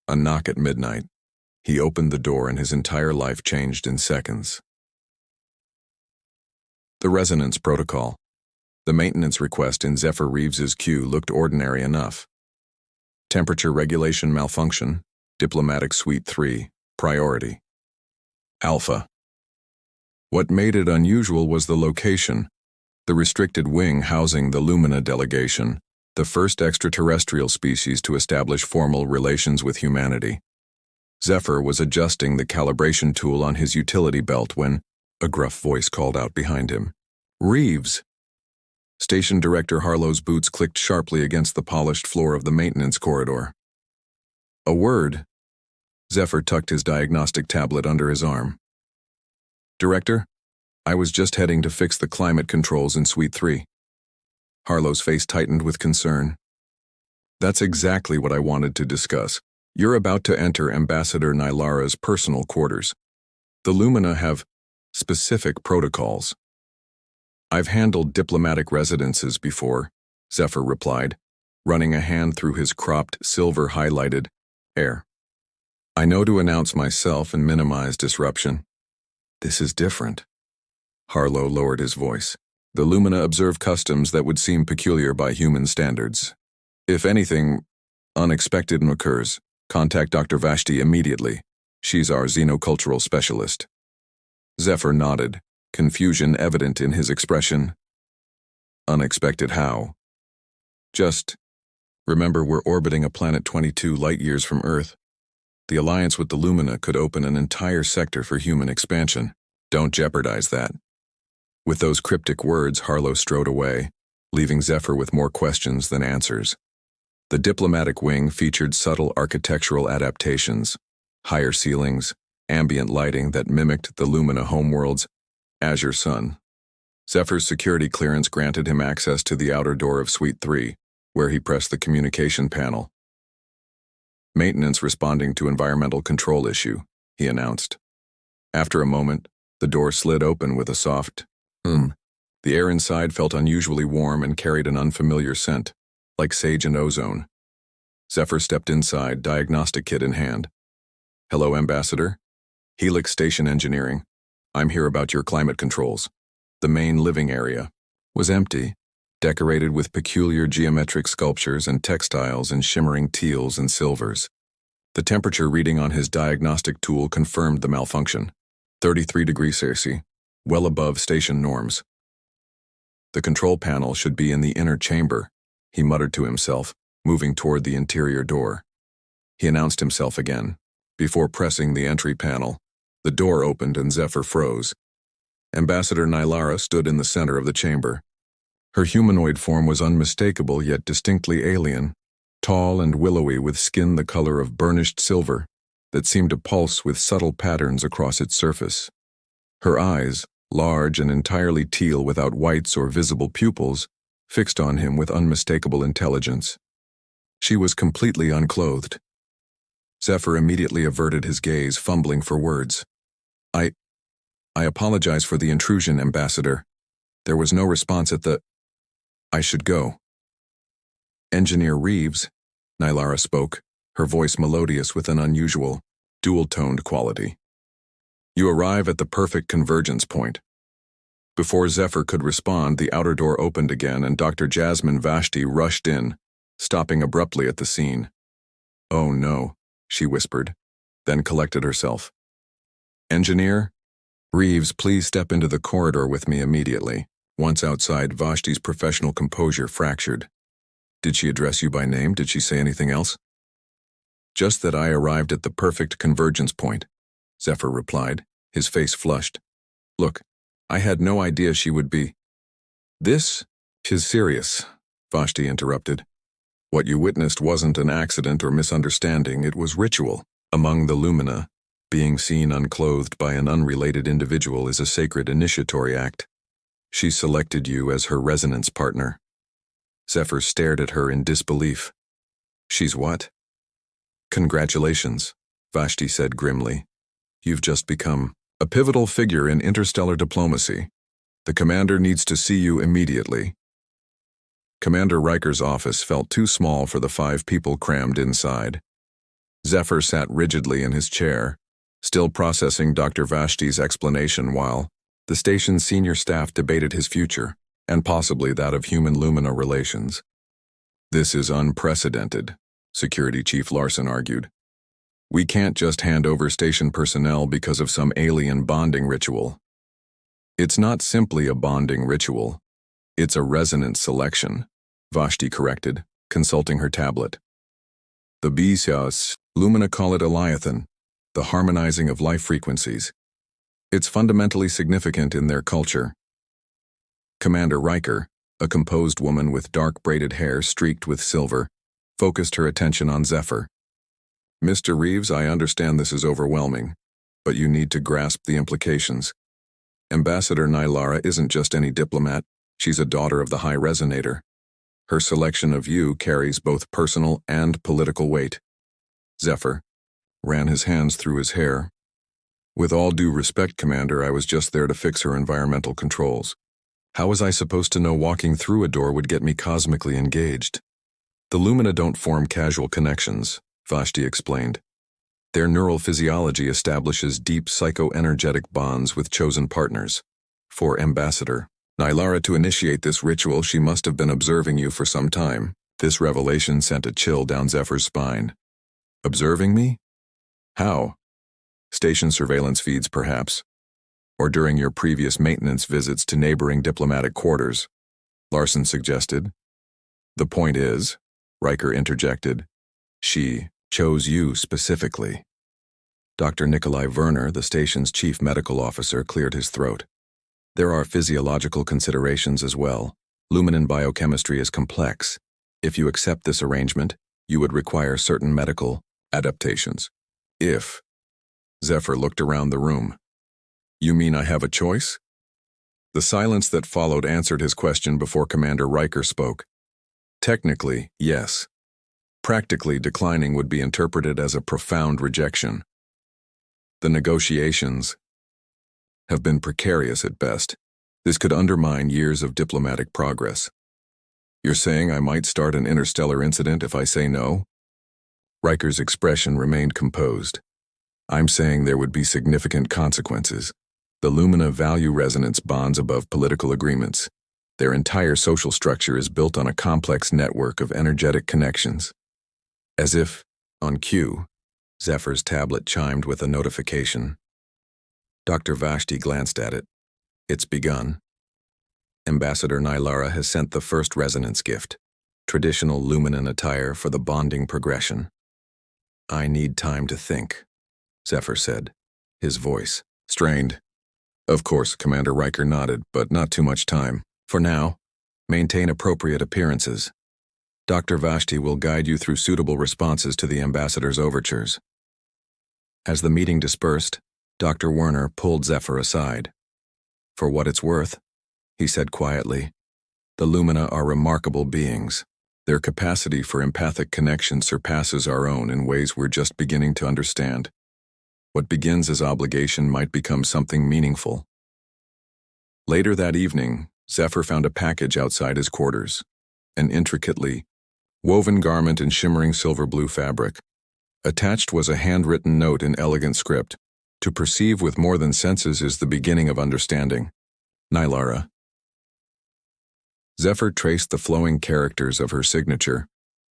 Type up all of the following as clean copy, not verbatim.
A knock at midnight. He opened the door and his entire life changed in seconds. The resonance protocol. The maintenance request in Zephyr Reeves's queue looked ordinary enough. Temperature regulation malfunction. Diplomatic Suite 3. Priority. Alpha. What made it unusual was the location. The restricted wing housing the Lumina delegation, the first extraterrestrial species to establish formal relations with humanity. Zephyr was adjusting the calibration tool on his utility belt when a gruff voice called out behind him. "Reeves!" Station Director Harlow's boots clicked sharply against the polished floor of the maintenance corridor. "A word." Zephyr tucked his diagnostic tablet under his arm. "Director, I was just heading to fix the climate controls in Suite 3. Harlow's face tightened with concern. "That's exactly what I wanted to discuss. You're about to enter Ambassador Nylara's personal quarters. The Lumina have specific protocols." "I've handled diplomatic residences before," Zephyr replied, running a hand through his cropped, silver-highlighted hair. "I know to announce myself and minimize disruption. This is different." Harlow lowered his voice. "The Lumina observe customs that would seem peculiar by human standards. If anything unexpected occurs, contact Dr. Vashti immediately. She's our xenocultural specialist." Zephyr nodded, confusion evident in his expression. "Unexpected how?" "Just remember we're orbiting a planet 22 light-years from Earth. The alliance with the Lumina could open an entire sector for human expansion. Don't jeopardize that." With those cryptic words, Harlow strode away, leaving Zephyr with more questions than answers. The diplomatic wing featured subtle architectural adaptations, higher ceilings, ambient lighting that mimicked the Lumina homeworld's azure sun. Zephyr's security clearance granted him access to the outer door of Suite 3, where he pressed the communication panel. "Maintenance responding to environmental control issue," he announced. After a moment, the door slid open with a soft The air inside felt unusually warm and carried an unfamiliar scent, like sage and ozone. Zephyr stepped inside, diagnostic kit in hand. "Hello, Ambassador. Helix Station Engineering. I'm here about your climate controls." The main living area was empty, decorated with peculiar geometric sculptures and textiles in shimmering teals and silvers. The temperature reading on his diagnostic tool confirmed the malfunction. 33 degrees Celsius, well above station norms. "The control panel should be in the inner chamber," he muttered to himself, moving toward the interior door. He announced himself again. Before pressing the entry panel, the door opened and Zephyr froze. Ambassador Nylara stood in the center of the chamber. Her humanoid form was unmistakable yet distinctly alien, tall and willowy with skin the color of burnished silver that seemed to pulse with subtle patterns across its surface. Her eyes, large and entirely teal without whites or visible pupils, fixed on him with unmistakable intelligence. She was completely unclothed. Zephyr immediately averted his gaze, fumbling for words. I apologize for the intrusion, Ambassador. There was no response at the... I should go." "Engineer Reeves," Nylara spoke, her voice melodious with an unusual, dual-toned quality. "You arrive at the perfect convergence point." Before Zephyr could respond, the outer door opened again and Dr. Jasmine Vashti rushed in, stopping abruptly at the scene. "Oh no," she whispered, then collected herself. "Engineer? Reeves, please step into the corridor with me immediately." Once outside, Vashti's professional composure fractured. "Did she address you by name? Did she say anything else?" "Just that I arrived at the perfect convergence point," Zephyr replied, his face flushed. "Look, I had no idea she would be—" "This is serious," Vashti interrupted. "What you witnessed wasn't an accident or misunderstanding, it was ritual. Among the Lumina, being seen unclothed by an unrelated individual is a sacred initiatory act. She selected you as her resonance partner." Zephyr stared at her in disbelief. "She's what?" "Congratulations," Vashti said grimly. "You've just become a pivotal figure in interstellar diplomacy. The commander needs to see you immediately." Commander Riker's office felt too small for the 5 people crammed inside. Zephyr sat rigidly in his chair, still processing Dr. Vashti's explanation while the station's senior staff debated his future, and possibly that of human-Lumina relations. "This is unprecedented," Security Chief Larson argued. "We can't just hand over station personnel because of some alien bonding ritual." "It's not simply a bonding ritual. It's a resonance selection," Vashti corrected, consulting her tablet. "The Besios, Lumina call it Eliathan, the harmonizing of life frequencies. It's fundamentally significant in their culture." Commander Riker, a composed woman with dark braided hair streaked with silver, focused her attention on Zephyr. "Mr. Reeves, I understand this is overwhelming, but you need to grasp the implications. Ambassador Nylara isn't just any diplomat, she's a daughter of the High Resonator. Her selection of you carries both personal and political weight." Zephyr ran his hands through his hair. "With all due respect, Commander, I was just there to fix her environmental controls. How was I supposed to know walking through a door would get me cosmically engaged?" "The Lumina don't form casual connections," Vashti explained. "Their neural physiology establishes deep psychoenergetic bonds with chosen partners. For Ambassador Nylara to initiate this ritual, she must have been observing you for some time." This revelation sent a chill down Zephyr's spine. "Observing me? How?" "Station surveillance feeds, perhaps. Or during your previous maintenance visits to neighboring diplomatic quarters," Larson suggested. "The point is," Riker interjected, "she chose you specifically." Dr. Nikolai Werner, the station's chief medical officer, cleared his throat. "There are physiological considerations as well. Luminin biochemistry is complex. If you accept this arrangement, you would require certain medical adaptations." "If?" Zephyr looked around the room. "You mean I have a choice?" The silence that followed answered his question before Commander Riker spoke. "Technically, yes. Practically, declining would be interpreted as a profound rejection. The negotiations have been precarious at best. This could undermine years of diplomatic progress." "You're saying I might start an interstellar incident if I say no?" Riker's expression remained composed. "I'm saying there would be significant consequences. The Lumina value resonance bonds above political agreements. Their entire social structure is built on a complex network of energetic connections." As if on cue, Zephyr's tablet chimed with a notification. Dr. Vashti glanced at it. "It's begun. Ambassador Nylara has sent the first resonance gift, traditional Luminin attire for the bonding progression." "I need time to think," Zephyr said, his voice strained. "Of course," Commander Riker nodded, "but not too much time. For now, maintain appropriate appearances. Dr. Vashti will guide you through suitable responses to the ambassador's overtures." As the meeting dispersed, Dr. Werner pulled Zephyr aside. "For what it's worth," he said quietly, "the Lumina are remarkable beings. Their capacity for empathic connection surpasses our own in ways we're just beginning to understand. What begins as obligation might become something meaningful." Later that evening, Zephyr found a package outside his quarters, an intricately woven garment in shimmering silver blue fabric. Attached was a handwritten note in elegant script. "To perceive with more than senses is the beginning of understanding. Nylara." Zephyr traced the flowing characters of her signature,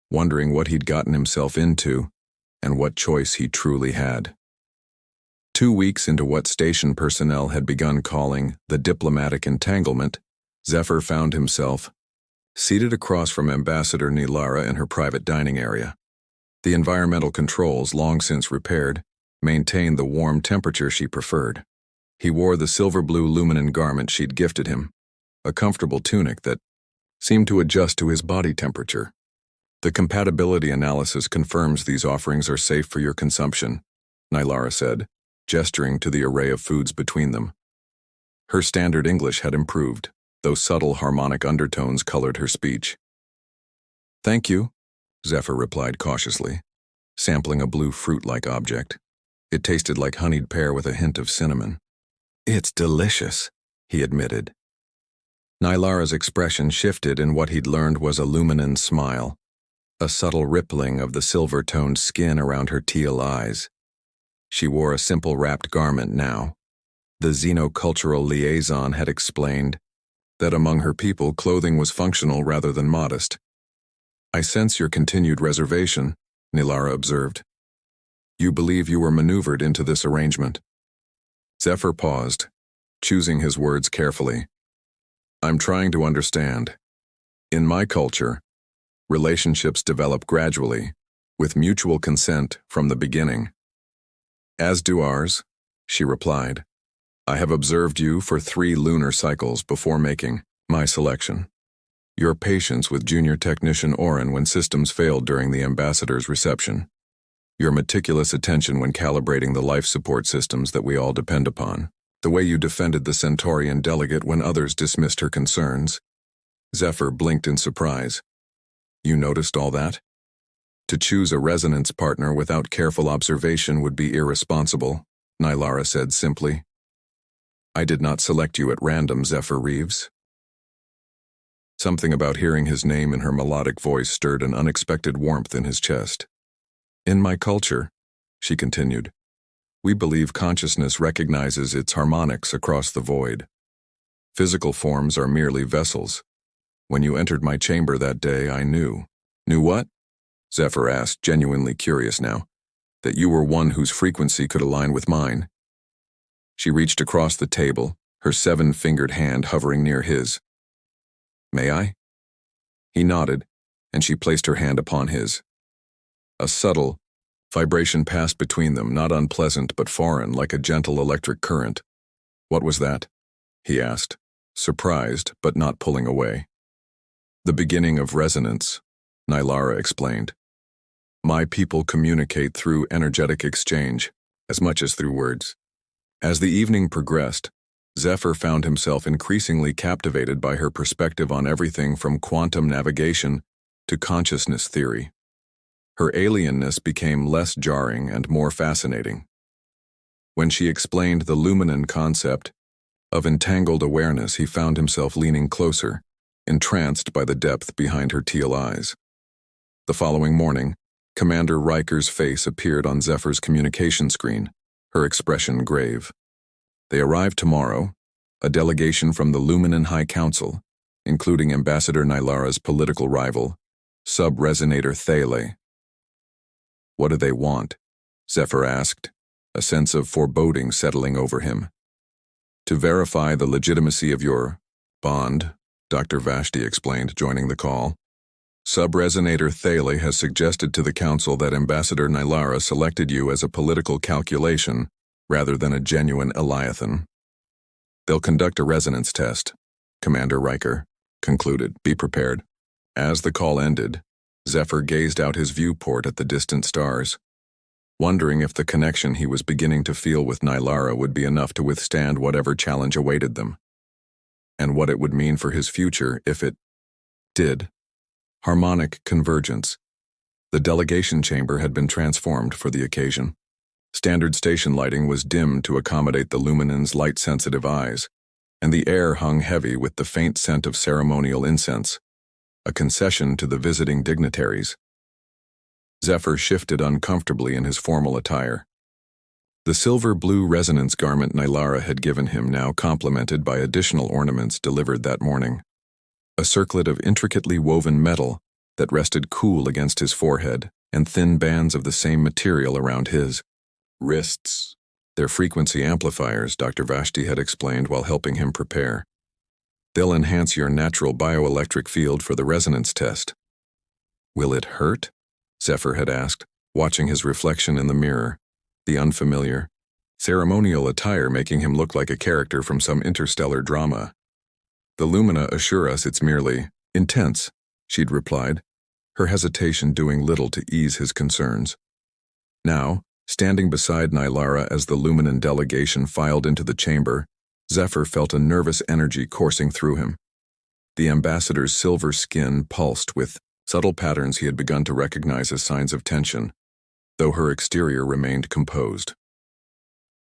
wondering what he'd gotten himself into and what choice he truly had. 2 weeks into what station personnel had begun calling the diplomatic entanglement, Zephyr found himself seated across from Ambassador Nylara in her private dining area. The environmental controls, long since repaired, maintained the warm temperature she preferred. He wore the silver-blue Luminin garment she'd gifted him, a comfortable tunic that seemed to adjust to his body temperature. "The compatibility analysis confirms these offerings are safe for your consumption," Nylara said, gesturing to the array of foods between them. Her standard English had improved, though subtle harmonic undertones colored her speech. "Thank you," Zephyr replied cautiously, sampling a blue fruit-like object. It tasted like honeyed pear with a hint of cinnamon. "It's delicious," he admitted. Nylara's expression shifted, and what he'd learned was a Luminin smile. a subtle rippling of the silver-toned skin around her teal eyes. She wore a simple wrapped garment now. The xenocultural liaison had explained that among her people clothing was functional rather than modest. "I sense your continued reservation," Nilara observed. "You believe you were maneuvered into this arrangement." Zephyr paused, choosing his words carefully. "I'm trying to understand. In my culture, relationships develop gradually, with mutual consent from the beginning." "As do ours," she replied. "I have observed you for 3 lunar cycles before making my selection. Your patience with junior technician Oren when systems failed during the ambassador's reception. Your meticulous attention when calibrating the life support systems that we all depend upon. The way you defended the Centaurian delegate when others dismissed her concerns." Zephyr blinked in surprise. "You noticed all that?" "To choose a resonance partner without careful observation would be irresponsible," Nilara said simply. "I did not select you at random, Zephyr Reeves." Something about hearing his name in her melodic voice stirred an unexpected warmth in his chest. "In my culture," she continued, "we believe consciousness recognizes its harmonics across the void. Physical forms are merely vessels. When you entered my chamber that day, I knew." "Knew what?" Zephyr asked, genuinely curious now. "That you were one whose frequency could align with mine." She reached across the table, her 7-fingered hand hovering near his. "May I?" He nodded, and she placed her hand upon his. A subtle vibration passed between them, not unpleasant but foreign, like a gentle electric current. "What was that?" he asked, surprised but not pulling away. "The beginning of resonance," Nilara explained. "My people communicate through energetic exchange, as much as through words." As the evening progressed, Zephyr found himself increasingly captivated by her perspective on everything from quantum navigation to consciousness theory. Her alienness became less jarring and more fascinating. When she explained the Luminan concept of entangled awareness, he found himself leaning closer, entranced by the depth behind her teal eyes. The following morning, Commander Riker's face appeared on Zephyr's communication screen, her expression grave. "They arrive tomorrow, a delegation from the Luminan High Council, including Ambassador Nilara's political rival, Sub-Resonator Thale." "What do they want?" Zephyr asked, a sense of foreboding settling over him. "To verify the legitimacy of your bond," Dr. Vashti explained, joining the call. "Sub-Resonator Thale has suggested to the Council that Ambassador Nilara selected you as a political calculation rather than a genuine Eliathan. They'll conduct a resonance test," Commander Riker concluded. "Be prepared." As the call ended, Zephyr gazed out his viewport at the distant stars, wondering if the connection he was beginning to feel with Nilara would be enough to withstand whatever challenge awaited them, and what it would mean for his future if it did. Harmonic convergence. The delegation chamber had been transformed for the occasion. Standard station lighting was dimmed to accommodate the Luminan's light-sensitive eyes, and the air hung heavy with the faint scent of ceremonial incense, a concession to the visiting dignitaries. Zephyr shifted uncomfortably in his formal attire. The silver-blue resonance garment Nilara had given him now complemented by additional ornaments delivered that morning. A circlet of intricately woven metal that rested cool against his forehead, and thin bands of the same material around his wrists. "They're frequency amplifiers," Dr. Vashti had explained while helping him prepare. "They'll enhance your natural bioelectric field for the resonance test." "Will it hurt?" Zephyr had asked, watching his reflection in the mirror, the unfamiliar, ceremonial attire making him look like a character from some interstellar drama. "The Lumina assure us it's merely intense," she'd replied, her hesitation doing little to ease his concerns. Now, standing beside Nilara as the Luminan delegation filed into the chamber, Zephyr felt a nervous energy coursing through him. The ambassador's silver skin pulsed with subtle patterns he had begun to recognize as signs of tension, though her exterior remained composed.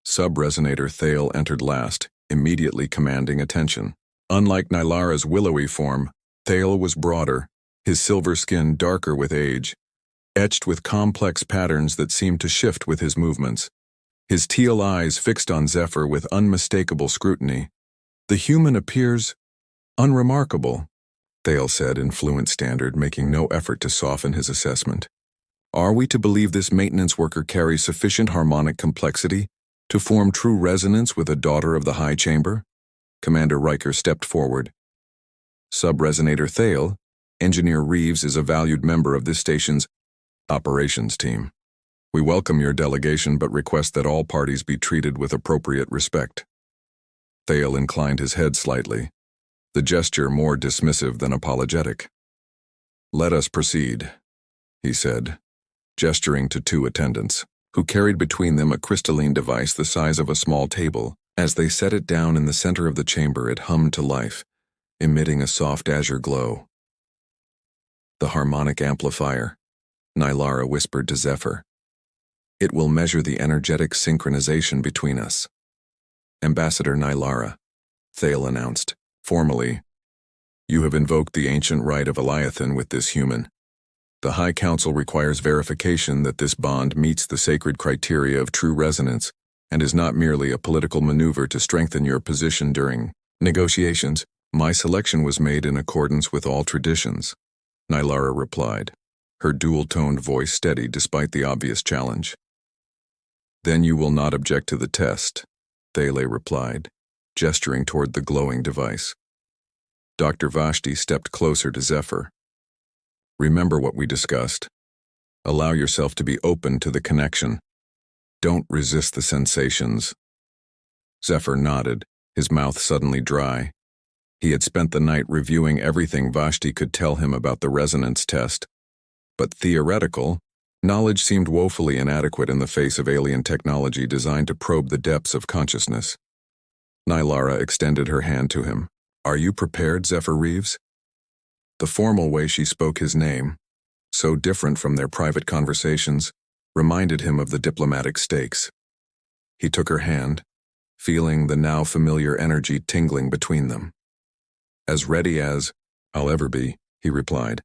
Sub-Resonator Thale entered last, immediately commanding attention. Unlike Nilara's willowy form, Thale was broader, his silver skin darker with age, etched with complex patterns that seemed to shift with his movements. His teal eyes fixed on Zephyr with unmistakable scrutiny. "The human appears unremarkable," Thale said in fluent standard, making no effort to soften his assessment. "Are we to believe this maintenance worker carries sufficient harmonic complexity to form true resonance with a daughter of the High Chamber?" Commander Riker stepped forward. "Sub-Resonator Thale, Engineer Reeves is a valued member of this station's operations team. We welcome your delegation but request that all parties be treated with appropriate respect." Thale inclined his head slightly, the gesture more dismissive than apologetic. "Let us proceed," he said, gesturing to two attendants, who carried between them a crystalline device the size of a small table. As they set it down in the center of the chamber, it hummed to life, emitting a soft azure glow. "The harmonic amplifier," Nylara whispered to Zephyr. "It will measure the energetic synchronization between us." "Ambassador Nylara," Thale announced, formally, "you have invoked the ancient right of Eliathan with this human. The High Council requires verification that this bond meets the sacred criteria of true resonance and is not merely a political maneuver to strengthen your position during negotiations. My selection was made in accordance with all traditions," Nylara replied, her dual-toned voice steady despite the obvious challenge. "Then you will not object to the test," Thale replied, gesturing toward the glowing device. Dr. Vashti stepped closer to Zephyr. "Remember what we discussed. Allow yourself to be open to the connection. Don't resist the sensations." Zephyr nodded, his mouth suddenly dry. He had spent the night reviewing everything Vashti could tell him about the resonance test, but theoretical knowledge seemed woefully inadequate in the face of alien technology designed to probe the depths of consciousness. Nylara extended her hand to him. "Are you prepared, Zephyr Reeves?" The formal way she spoke his name, so different from their private conversations, reminded him of the diplomatic stakes. He took her hand, feeling the now familiar energy tingling between them. "As ready as I'll ever be," he replied.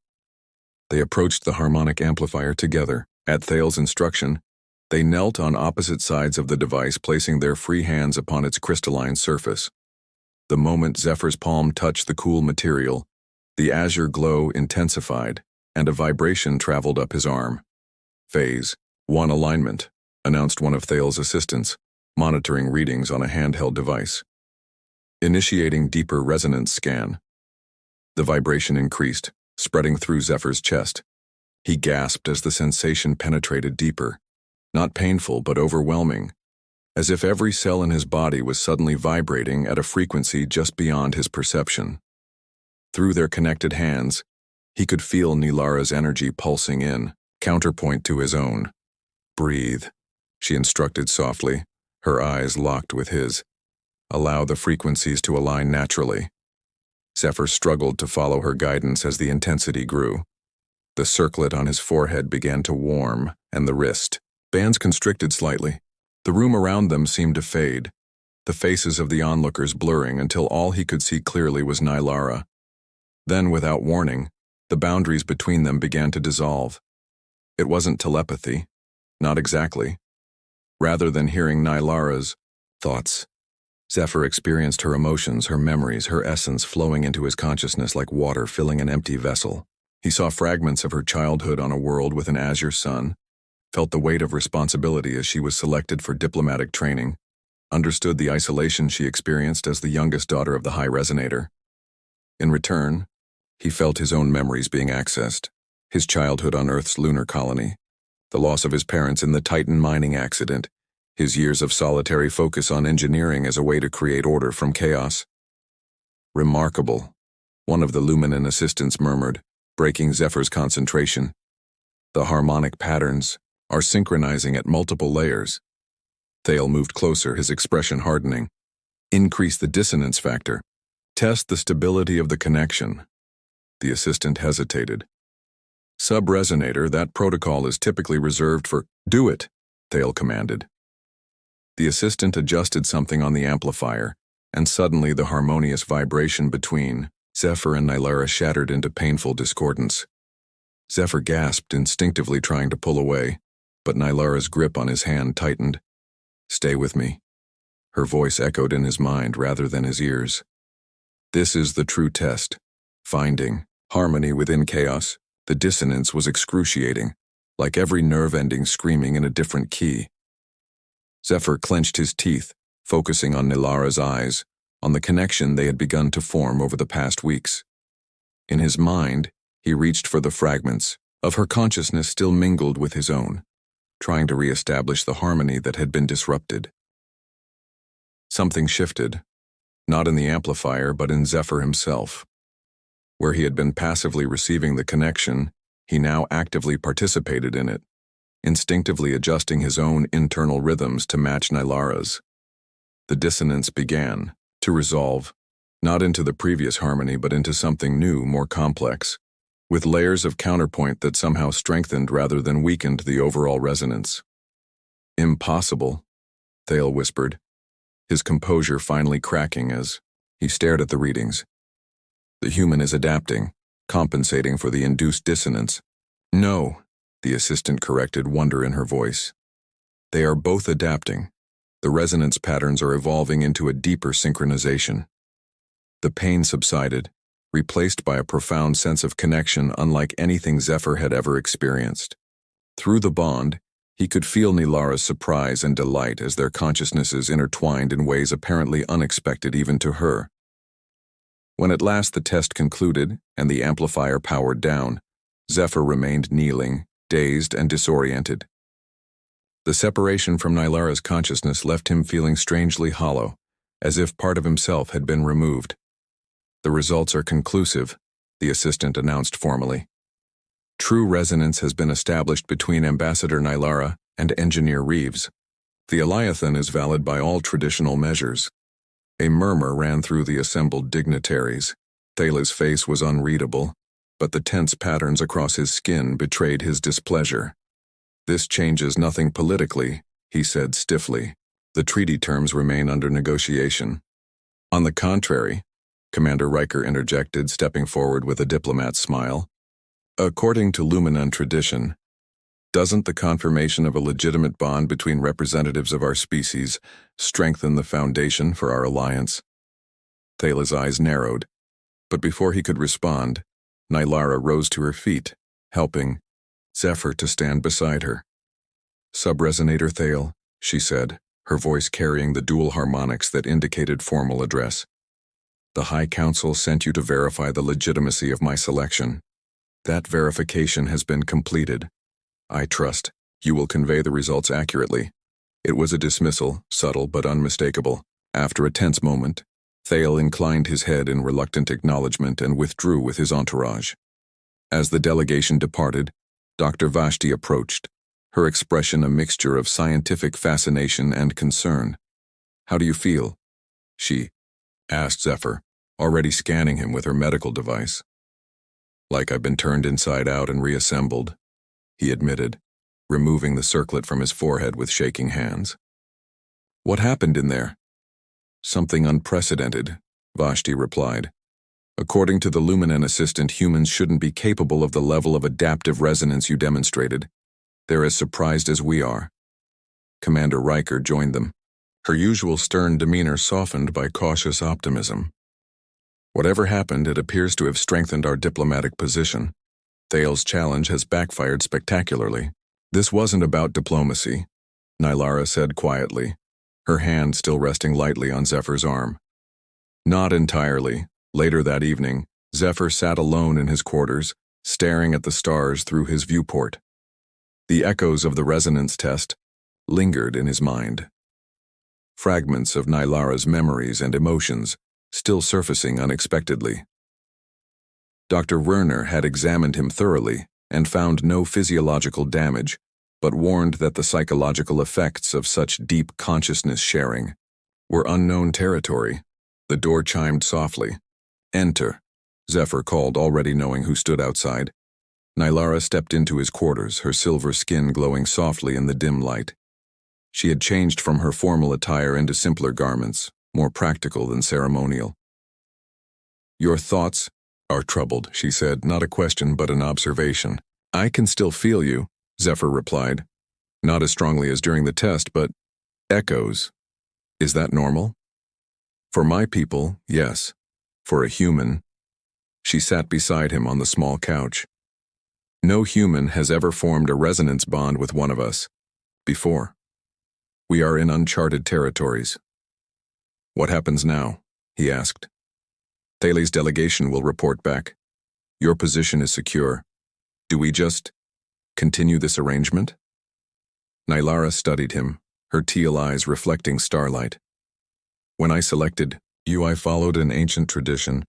They approached the harmonic amplifier together. At Thale's instruction, they knelt on opposite sides of the device, placing their free hands upon its crystalline surface. The moment Zephyr's palm touched the cool material, the azure glow intensified, and a vibration traveled up his arm. "Phase 1 alignment," announced one of Thale's assistants, monitoring readings on a handheld device. "Initiating deeper resonance scan." The vibration increased, spreading through Zephyr's chest. He gasped as the sensation penetrated deeper, not painful but overwhelming, as if every cell in his body was suddenly vibrating at a frequency just beyond his perception. Through their connected hands, he could feel Nylara's energy pulsing in, counterpoint to his own. "Breathe," she instructed softly, her eyes locked with his. "Allow the frequencies to align naturally." Zephyr struggled to follow her guidance as the intensity grew. The circlet on his forehead began to warm, and the wrist bands constricted slightly. The room around them seemed to fade, the faces of the onlookers blurring until all he could see clearly was Nylara. Then, without warning, the boundaries between them began to dissolve. It wasn't telepathy, not exactly. Rather than hearing Nylara's thoughts, Zephyr experienced her emotions, her memories, her essence flowing into his consciousness like water filling an empty vessel. He saw fragments of her childhood on a world with an azure sun, felt the weight of responsibility as she was selected for diplomatic training, understood the isolation she experienced as the youngest daughter of the High Resonator. In return, he felt his own memories being accessed, his childhood on Earth's lunar colony, the loss of his parents in the Titan mining accident, his years of solitary focus on engineering as a way to create order from chaos. "Remarkable," one of the Luminan assistants murmured, breaking Zephyr's concentration. "The harmonic patterns are synchronizing at multiple layers." Thale moved closer, his expression hardening. "Increase the dissonance factor. Test the stability of the connection." The assistant hesitated. "Sub-Resonator, that protocol is typically reserved for—" "Do it," Thale commanded. The assistant adjusted something on the amplifier, and suddenly the harmonious vibration between Zephyr and Nylara shattered into painful discordance. Zephyr gasped, instinctively trying to pull away, but Nylara's grip on his hand tightened. "Stay with me." Her voice echoed in his mind rather than his ears. This is the true test. Finding harmony within chaos. The dissonance was excruciating, like every nerve ending screaming in a different key. Zephyr clenched his teeth, focusing on Nylara's eyes, on the connection they had begun to form over the past weeks. In his mind, he reached for the fragments of her consciousness still mingled with his own, trying to re-establish the harmony that had been disrupted. Something shifted, not in the amplifier but in Zephyr himself. Where he had been passively receiving the connection, he now actively participated in it, instinctively adjusting his own internal rhythms to match Nylara's. The dissonance began to resolve, not into the previous harmony but into something new, more complex, with layers of counterpoint that somehow strengthened rather than weakened the overall resonance. "Impossible," Thale whispered, his composure finally cracking as he stared at the readings. "The human is adapting, compensating for the induced dissonance." "No," the assistant corrected, wonder in her voice. "They are both adapting. The resonance patterns are evolving into a deeper synchronization." The pain subsided, replaced by a profound sense of connection unlike anything Zephyr had ever experienced. Through the bond, he could feel Nylara's surprise and delight as their consciousnesses intertwined in ways apparently unexpected even to her. When at last the test concluded and the amplifier powered down, Zephyr remained kneeling, dazed and disoriented. The separation from Nylara's consciousness left him feeling strangely hollow, as if part of himself had been removed. "The results are conclusive," the assistant announced formally. "True resonance has been established between Ambassador Nylara and Engineer Reeves. The Eliathan is valid by all traditional measures." A murmur ran through the assembled dignitaries. Thale's face was unreadable, but the tense patterns across his skin betrayed his displeasure. "This changes nothing politically," he said stiffly. "The treaty terms remain under negotiation." "On the contrary," Commander Riker interjected, stepping forward with a diplomat's smile. "According to Luminan tradition, doesn't the confirmation of a legitimate bond between representatives of our species strengthen the foundation for our alliance?" Thale's eyes narrowed, but before he could respond, Nylara rose to her feet, helping Zephyr to stand beside her. "Subresonator Thale," she said, her voice carrying the dual harmonics that indicated formal address. "The High Council sent you to verify the legitimacy of my selection. That verification has been completed. I trust you will convey the results accurately." It was a dismissal, subtle but unmistakable. After a tense moment, Thale inclined his head in reluctant acknowledgement and withdrew with his entourage. As the delegation departed, Dr. Vashti approached, her expression a mixture of scientific fascination and concern. "How do you feel?" she asked Zephyr, already scanning him with her medical device. "Like I've been turned inside out and reassembled," he admitted, removing the circlet from his forehead with shaking hands. "What happened in there?" "Something unprecedented," Vashti replied. "According to the Luminan assistant, humans shouldn't be capable of the level of adaptive resonance you demonstrated. They're as surprised as we are." Commander Riker joined them, her usual stern demeanor softened by cautious optimism. "Whatever happened, it appears to have strengthened our diplomatic position. Thale's challenge has backfired spectacularly." "This wasn't about diplomacy," Nylara said quietly, her hand still resting lightly on Zephyr's arm. "Not entirely." Later that evening, Zephyr sat alone in his quarters, staring at the stars through his viewport. The echoes of the resonance test lingered in his mind. Fragments of Nylara's memories and emotions still surfacing unexpectedly. Dr. Werner had examined him thoroughly and found no physiological damage, but warned that the psychological effects of such deep consciousness sharing were unknown territory. The door chimed softly. "Enter," Zephyr called, already knowing who stood outside. Nylara stepped into his quarters, her silver skin glowing softly in the dim light. She had changed from her formal attire into simpler garments, more practical than ceremonial. "Your thoughts are troubled," she said, not a question but an observation. I can still feel you, Zephyr replied. Not as strongly as during the test, but echoes. Is that normal? For my people, yes. For a human. She sat beside him on the small couch. No human has ever formed a resonance bond with one of us. Before. We are in uncharted territories. What happens now? He asked. Thales' delegation will report back. Your position is secure. Do we just continue this arrangement? Nylara studied him, her teal eyes reflecting starlight. When I selected you, I followed an ancient tradition,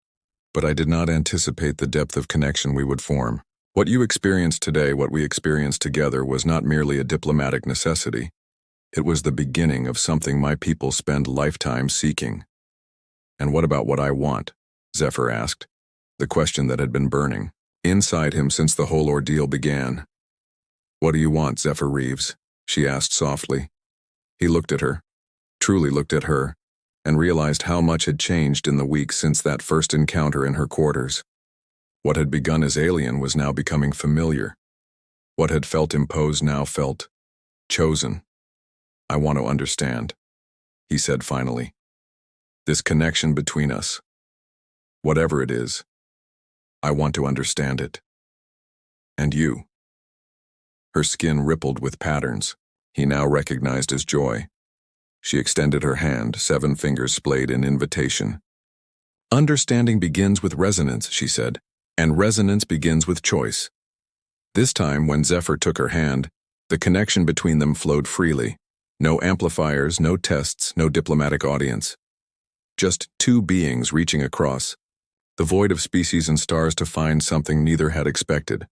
but I did not anticipate the depth of connection we would form. What you experienced today, what we experienced together, was not merely a diplomatic necessity. It was the beginning of something my people spend lifetimes seeking. And what about what I want? Zephyr asked, the question that had been burning inside him since the whole ordeal began. What do you want, Zephyr Reeves? She asked softly. He looked at her, truly looked at her, and realized how much had changed in the weeks since that first encounter in her quarters. What had begun as alien was now becoming familiar. What had felt imposed now felt chosen. I want to understand, he said finally. This connection between us. Whatever it is, I want to understand it. And you. Her skin rippled with patterns, he now recognized as joy. She extended her hand, 7 fingers splayed in invitation. Understanding begins with resonance, she said, and resonance begins with choice. This time, when Zephyr took her hand, the connection between them flowed freely. No amplifiers, no tests, no diplomatic audience. Just 2 beings reaching across, the void of species and stars, to find something neither had expected.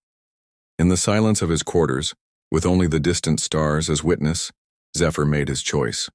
In the silence of his quarters, with only the distant stars as witness, Zephyr made his choice.